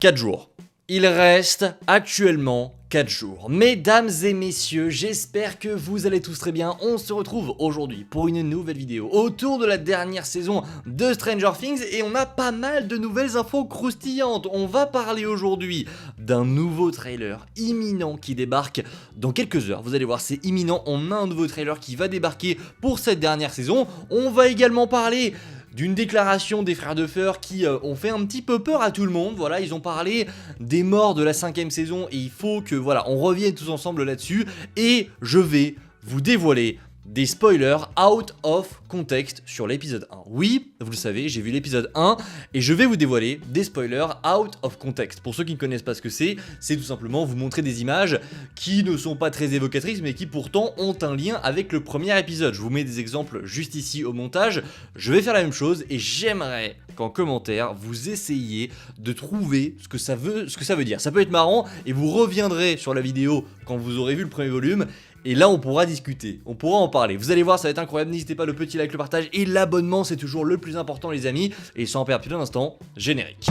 4 jours. Il reste actuellement 4 jours. Mesdames et messieurs, j'espère que vous allez tous très bien. On se retrouve aujourd'hui pour une nouvelle vidéo autour de la dernière saison de Stranger Things et on a pas mal de nouvelles infos croustillantes. On va parler aujourd'hui d'un nouveau trailer imminent qui débarque dans quelques heures. Vous allez voir, c'est imminent. On a un nouveau trailer qui va débarquer pour cette dernière saison. On va également parler d'une déclaration des frères Duffer qui ont fait un petit peu peur à tout le monde. Voilà, ils ont parlé des morts de la 5ème saison et il faut que voilà, on revienne tous ensemble là-dessus. Et je vais vous dévoiler des spoilers out of context sur l'épisode 1. Oui, vous le savez, j'ai vu l'épisode 1 et je vais vous dévoiler des spoilers out of context. Pour ceux qui ne connaissent pas ce que c'est tout simplement vous montrer des images qui ne sont pas très évocatrices mais qui pourtant ont un lien avec le premier épisode. Je vous mets des exemples juste ici au montage. Je vais faire la même chose et j'aimerais qu'en commentaire vous essayiez de trouver ce que ça veut dire. Ça peut être marrant et vous reviendrez sur la vidéo quand vous aurez vu le premier volume. Et là on pourra discuter, on pourra en parler. Vous allez voir, ça va être incroyable. N'hésitez pas, le petit like, le partage et l'abonnement, c'est toujours le plus important les amis. Et sans perdre plus d'un instant, générique.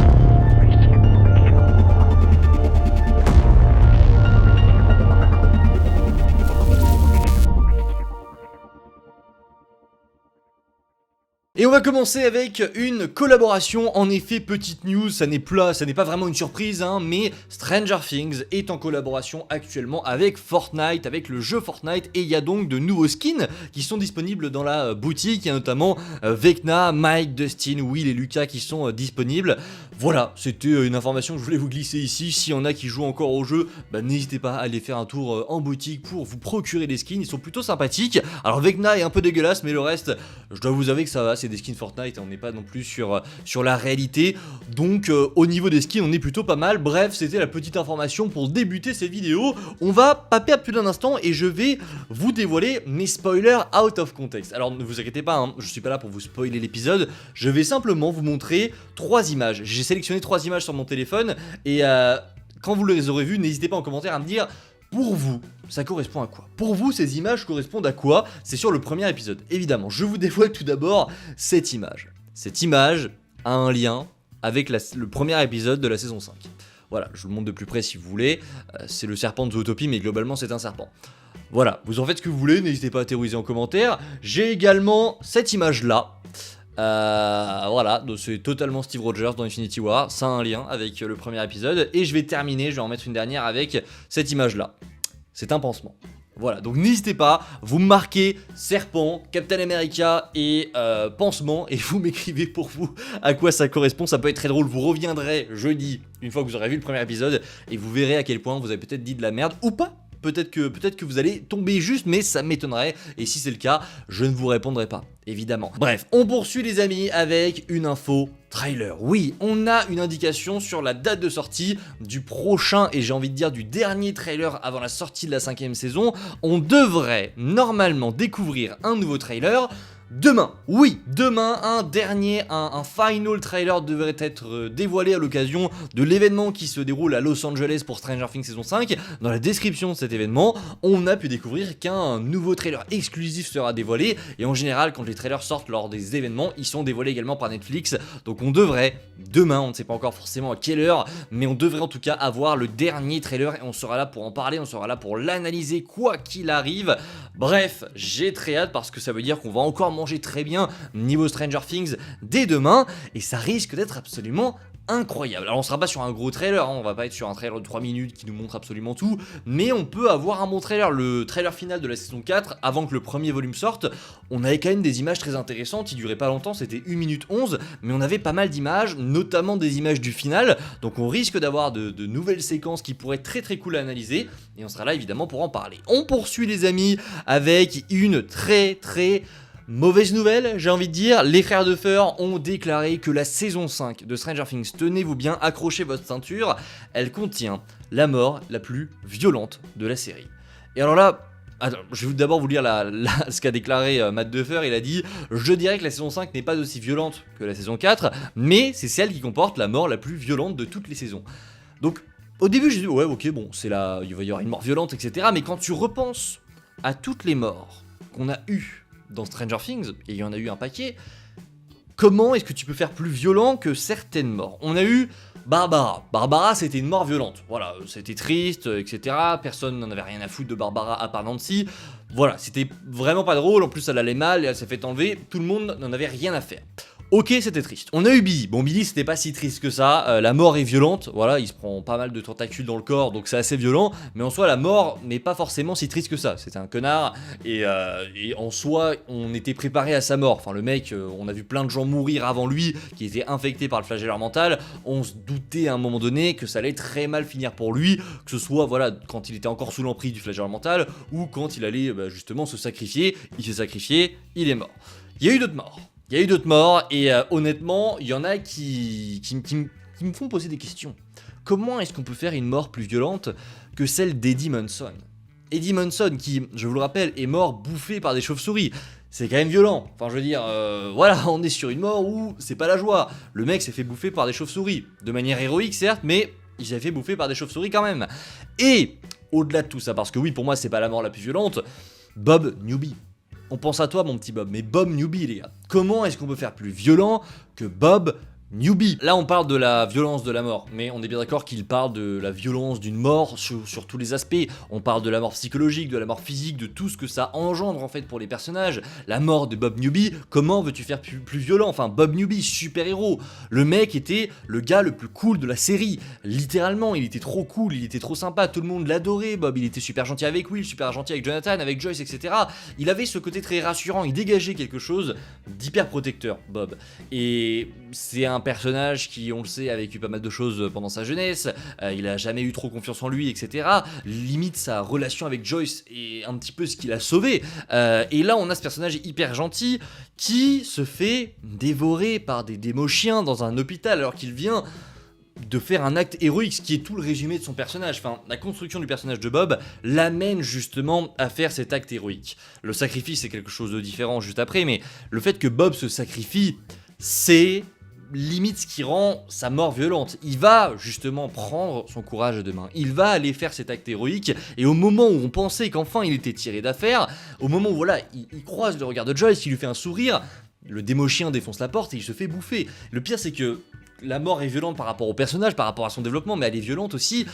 Et on va commencer avec une collaboration. En effet, petite news, ça n'est pas vraiment une surprise, hein, mais Stranger Things est en collaboration actuellement avec Fortnite, avec le jeu Fortnite, et il y a donc de nouveaux skins qui sont disponibles dans la boutique. Il y a notamment Vecna, Mike, Dustin, Will et Lucas qui sont disponibles. Voilà, c'était une information que je voulais vous glisser ici. S'il y en a qui jouent encore au jeu, n'hésitez pas à aller faire un tour en boutique pour vous procurer des skins, ils sont plutôt sympathiques. Alors Vecna est un peu dégueulasse, mais le reste, je dois vous avouer que ça va, c'est des skins Fortnite, on n'est pas non plus sur la réalité, donc au niveau des skins on est plutôt pas mal. Bref, c'était la petite information pour débuter cette vidéo. On va pas perdre plus d'un instant et je vais vous dévoiler mes spoilers out of context. Alors ne vous inquiétez pas, hein, je suis pas là pour vous spoiler l'épisode, je vais simplement vous montrer 3 images. J'ai sélectionné 3 images sur mon téléphone et quand vous les aurez vues, n'hésitez pas en commentaire à me dire pour vous, ça correspond à quoi? Pour vous, ces images correspondent à quoi? C'est sur le premier épisode. Évidemment, je vous dévoile tout d'abord cette image. Cette image a un lien avec le premier épisode de la saison 5. Voilà, je vous le montre de plus près si vous voulez. C'est le serpent de Zootopie, mais globalement, c'est un serpent. Voilà, vous en faites ce que vous voulez, n'hésitez pas à théoriser en commentaire. J'ai également cette image-là. Voilà, donc c'est totalement Steve Rogers dans Infinity War, ça a un lien avec le premier épisode, et je vais terminer, je vais en mettre une dernière avec cette image là, c'est un pansement. Voilà, donc n'hésitez pas, vous marquez serpent, Captain America et pansement, et vous m'écrivez pour vous à quoi ça correspond. Ça peut être très drôle, vous reviendrez jeudi, une fois que vous aurez vu le premier épisode, et vous verrez à quel point vous avez peut-être dit de la merde, ou pas. Peut-être que vous allez tomber juste, mais ça m'étonnerait. Et si c'est le cas, je ne vous répondrai pas, évidemment. Bref, on poursuit les amis avec une info trailer. Oui, on a une indication sur la date de sortie du prochain, et j'ai envie de dire du dernier trailer avant la sortie de la 5ème saison. On devrait normalement découvrir un nouveau trailer demain. Oui, demain, un final trailer devrait être dévoilé à l'occasion de l'événement qui se déroule à Los Angeles pour Stranger Things saison 5. Dans la description de cet événement, on a pu découvrir qu'un nouveau trailer exclusif sera dévoilé, et en général, quand les trailers sortent lors des événements, ils sont dévoilés également par Netflix, donc on devrait, demain, on ne sait pas encore forcément à quelle heure, mais on devrait en tout cas avoir le dernier trailer, et on sera là pour en parler, on sera là pour l'analyser quoi qu'il arrive. Bref, j'ai très hâte parce que ça veut dire qu'on va encore manger très bien niveau Stranger Things dès demain, et ça risque d'être absolument incroyable. Alors on sera pas sur un gros trailer, hein, on va pas être sur un trailer de 3 minutes qui nous montre absolument tout, mais on peut avoir un bon trailer. Le trailer final de la saison 4, avant que le premier volume sorte, on avait quand même des images très intéressantes, il durait pas longtemps, c'était 1 minute 11, mais on avait pas mal d'images, notamment des images du final, donc on risque d'avoir de nouvelles séquences qui pourraient être très très cool à analyser, et on sera là évidemment pour en parler. On poursuit les amis avec une très mauvaise nouvelle, j'ai envie de dire. Les frères Duffer ont déclaré que la saison 5 de Stranger Things, tenez-vous bien, accrochez votre ceinture, elle contient la mort la plus violente de la série. Et alors là, attends, je vais d'abord vous lire ce qu'a déclaré Matt Duffer. Il a dit « Je dirais que la saison 5 n'est pas aussi violente que la saison 4, mais c'est celle qui comporte la mort la plus violente de toutes les saisons. » Donc, au début, j'ai dit « Ouais, ok, bon, il va y avoir une mort violente, etc. » Mais quand tu repenses à toutes les morts qu'on a eues dans Stranger Things, et il y en a eu un paquet, Comment est-ce que tu peux faire plus violent que certaines morts? On a eu Barbara. Barbara, c'était une mort violente. Voilà, c'était triste, etc. Personne n'en avait rien à foutre de Barbara à part Nancy. Voilà, c'était vraiment pas drôle. En plus, elle allait mal et elle s'est fait enlever. Tout le monde n'en avait rien à faire. Ok, c'était triste. On a eu Billy. Bon, Billy, c'était pas si triste que ça. La mort est violente. Voilà, il se prend pas mal de tentacules dans le corps, donc c'est assez violent. Mais en soi, la mort n'est pas forcément si triste que ça. C'était un connard. Et en soi, on était préparé à sa mort. Enfin, le mec, on a vu plein de gens mourir avant lui qui étaient infectés par le flagellaire mental. On se doutait à un moment donné que ça allait très mal finir pour lui. Que ce soit, voilà, quand il était encore sous l'emprise du flagellaire mental ou quand il allait justement se sacrifier. Il s'est sacrifié, il est mort. Il y a eu d'autres morts. Il y a eu d'autres morts et honnêtement, il y en a qui me font poser des questions. Comment est-ce qu'on peut faire une mort plus violente que celle d'Eddie Munson? Eddie Munson qui, je vous le rappelle, est mort bouffé par des chauves-souris. C'est quand même violent. Enfin, je veux dire, voilà, on est sur une mort où c'est pas la joie. Le mec s'est fait bouffer par des chauves-souris. De manière héroïque, certes, mais il s'est fait bouffer par des chauves-souris quand même. Et, au-delà de tout ça, parce que oui, pour moi, c'est pas la mort la plus violente, Bob Newby. On pense à toi, mon petit Bob, mais Bob Newby, les gars. Comment est-ce qu'on peut faire plus violent que Bob Newby? Là, on parle de la violence de la mort, mais on est bien d'accord qu'il parle de la violence d'une mort sur tous les aspects. On parle de la mort psychologique, de la mort physique, de tout ce que ça engendre en fait pour les personnages. La mort de Bob Newby, comment veux-tu faire plus violent? Enfin, Bob Newby, super-héros. Le mec était le gars le plus cool de la série. Littéralement, il était trop cool, il était trop sympa, tout le monde l'adorait, Bob. Il était super gentil avec Will, super gentil avec Jonathan, avec Joyce, etc. Il avait ce côté très rassurant, il dégageait quelque chose d'hyper protecteur, Bob. Et c'est un personnage qui, on le sait, a vécu pas mal de choses pendant sa jeunesse, il a jamais eu trop confiance en lui, etc. Limite, sa relation avec Joyce est un petit peu ce qui l'a sauvé. Et là, on a ce personnage hyper gentil qui se fait dévorer par des démo-chiens dans un hôpital alors qu'il vient de faire un acte héroïque, ce qui est tout le résumé de son personnage. Enfin, la construction du personnage de Bob l'amène justement à faire cet acte héroïque. Le sacrifice, c'est quelque chose de différent juste après, mais le fait que Bob se sacrifie, c'est limite ce qui rend sa mort violente. Il va justement prendre son courage à deux mains. Il va aller faire cet acte héroïque et au moment où on pensait qu'enfin il était tiré d'affaire, au moment où voilà, il croise le regard de Joyce, il lui fait un sourire, le démo-chien défonce la porte et il se fait bouffer. Le pire c'est que la mort est violente par rapport au personnage, par rapport à son développement, mais elle est violente aussi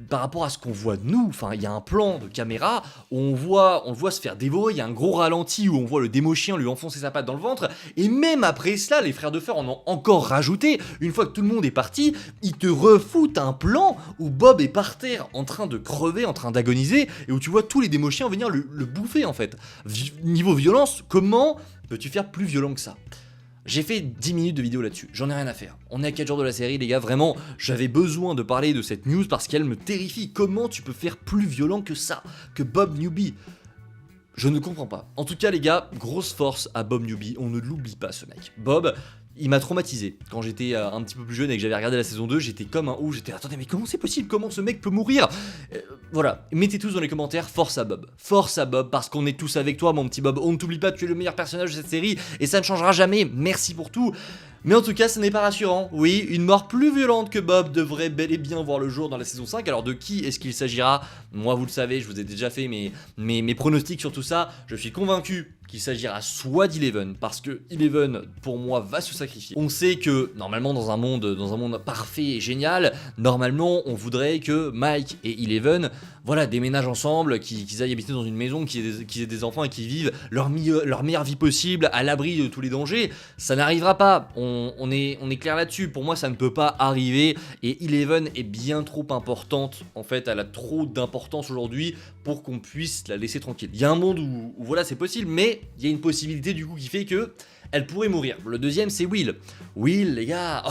par rapport à ce qu'on voit de nous. Enfin, il y a un plan de caméra où on le voit se faire dévorer, il y a un gros ralenti où on voit le démo-chien lui enfoncer sa patte dans le ventre, et même après cela, les frères de fer en ont encore rajouté. Une fois que tout le monde est parti, ils te refoutent un plan où Bob est par terre en train de crever, en train d'agoniser, et où tu vois tous les démo-chiens venir le bouffer en fait. Niveau violence, comment peux-tu faire plus violent que ça ? J'ai fait 10 minutes de vidéo là-dessus, j'en ai rien à faire. On est à 4 jours de la série, les gars, vraiment, j'avais besoin de parler de cette news parce qu'elle me terrifie. Comment tu peux faire plus violent que ça, que Bob Newby? Je ne comprends pas. En tout cas, les gars, grosse force à Bob Newby, on ne l'oublie pas ce mec. Bob, il m'a traumatisé. Quand j'étais un petit peu plus jeune et que j'avais regardé la saison 2, j'étais comme un ouf, j'étais attendez mais comment c'est possible? Comment ce mec peut mourir? Voilà, mettez tous dans les commentaires, force à Bob, parce qu'on est tous avec toi mon petit Bob, on ne t'oublie pas, tu es le meilleur personnage de cette série, et ça ne changera jamais, merci pour tout. Mais en tout cas, ce n'est pas rassurant. Oui, une mort plus violente que Bob devrait bel et bien voir le jour dans la saison 5. Alors de qui est-ce qu'il s'agira? Moi, vous le savez, je vous ai déjà fait mes pronostics sur tout ça. Je suis convaincu qu'il s'agira soit d'Eleven, parce que Eleven, pour moi, va se sacrifier. On sait que, normalement, dans un monde parfait et génial, normalement, on voudrait que Mike et Eleven, voilà, déménagent ensemble, qu'ils aillent habiter dans une maison, qu'ils aient des enfants et qu'ils vivent leur meilleure vie possible, à l'abri de tous les dangers. Ça n'arrivera pas. On est clair là-dessus. Pour moi, ça ne peut pas arriver. Et Eleven est bien trop importante. En fait, elle a trop d'importance aujourd'hui pour qu'on puisse la laisser tranquille. Il y a un monde où voilà, c'est possible, mais il y a une possibilité du coup qui fait que elle pourrait mourir. Le deuxième, c'est Will. Will, les gars.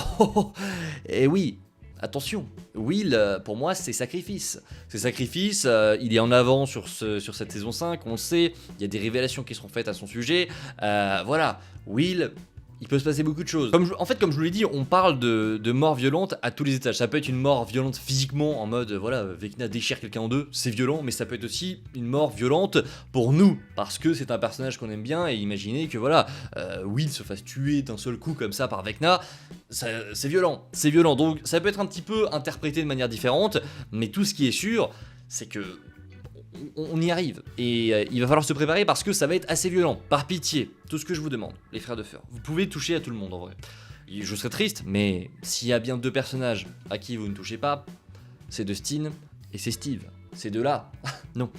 Et oui. Attention, Will, pour moi, c'est sacrifice. C'est sacrifice, il est en avant sur cette saison 5, on le sait, il y a des révélations qui seront faites à son sujet. Voilà, Will, il peut se passer beaucoup de choses. Comme je vous l'ai dit, on parle de mort violente à tous les étages. Ça peut être une mort violente physiquement, en mode, voilà, Vecna déchire quelqu'un en deux, c'est violent, mais ça peut être aussi une mort violente pour nous, parce que c'est un personnage qu'on aime bien, et imaginez que, voilà, Will se fasse tuer d'un seul coup comme ça par Vecna, c'est violent, donc ça peut être un petit peu interprété de manière différente, mais tout ce qui est sûr, c'est que on y arrive. Et il va falloir se préparer parce que ça va être assez violent. Par pitié, tout ce que je vous demande, les frères de Fer, vous pouvez toucher à tout le monde en vrai. Et je serais triste, mais s'il y a bien 2 personnages à qui vous ne touchez pas, c'est Dustin et c'est Steve. Ces deux-là, non,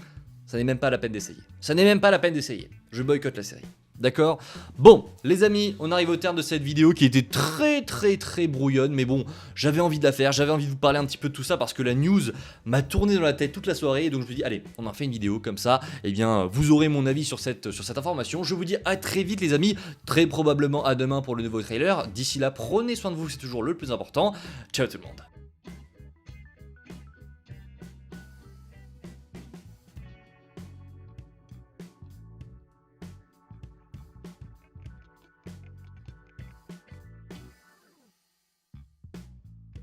ça n'est même pas la peine d'essayer. Ça n'est même pas la peine d'essayer. Je boycotte la série. D'accord? Bon, les amis, on arrive au terme de cette vidéo qui était très brouillonne, mais bon, j'avais envie de la faire, j'avais envie de vous parler un petit peu de tout ça parce que la news m'a tourné dans la tête toute la soirée, et donc je me dis, allez, on en fait une vidéo comme ça, et bien, vous aurez mon avis sur cette information. Je vous dis à très vite les amis, très probablement à demain pour le nouveau trailer. D'ici là, prenez soin de vous, c'est toujours le plus important. Ciao tout le monde.